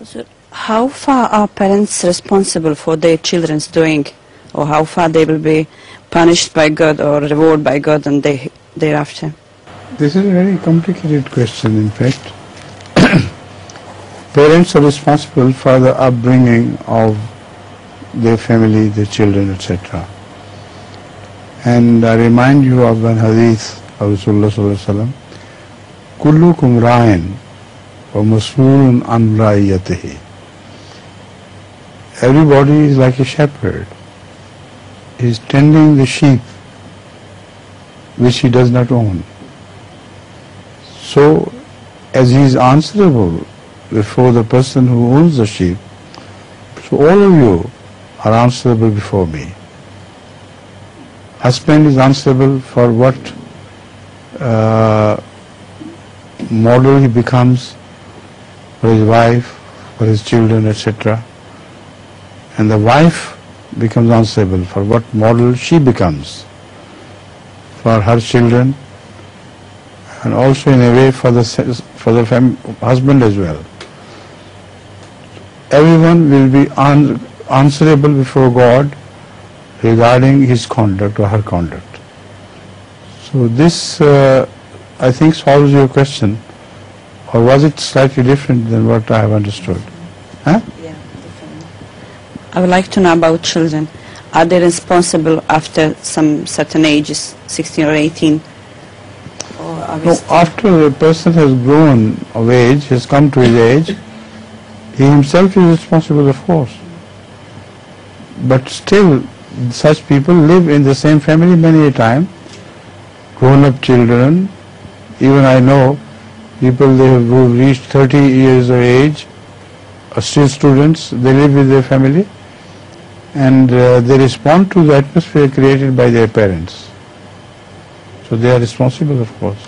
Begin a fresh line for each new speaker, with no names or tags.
So how far are parents responsible for their children's doing, or how far they will be punished by God or rewarded by God and thereafter?
This is a very complicated question, in fact. Parents are responsible for the upbringing of their family, their children, etc. And I remind you of one hadith of Rasulullah sallallahu alaihi wasallam, kullukum ra'in wa mas'ulun an ra'iyatihi. Everybody is like a shepherd. He is tending the sheep which he does not own. So, as he is answerable before the person who owns the sheep, so all of you are answerable before me. Husband is answerable for what model he becomes for his wife, for his children, etc. And the wife becomes answerable for what model she becomes for her children, and also in a way for the husband as well. Everyone will be answerable before God regarding his conduct or her conduct. So this I think solves your question, or was it slightly different than what I have understood? Huh?
Yeah, definitely. I would like to know about children. Are they responsible after some certain ages, 16 or 18? No,
after a person has grown of age, has come to his age, he himself is responsible, of course. But still, such people live in the same family many a time, grown-up children. Even I know people who have reached 30 years of age are still students. They live with their family, and they respond to the atmosphere created by their parents. So they are responsible, of course.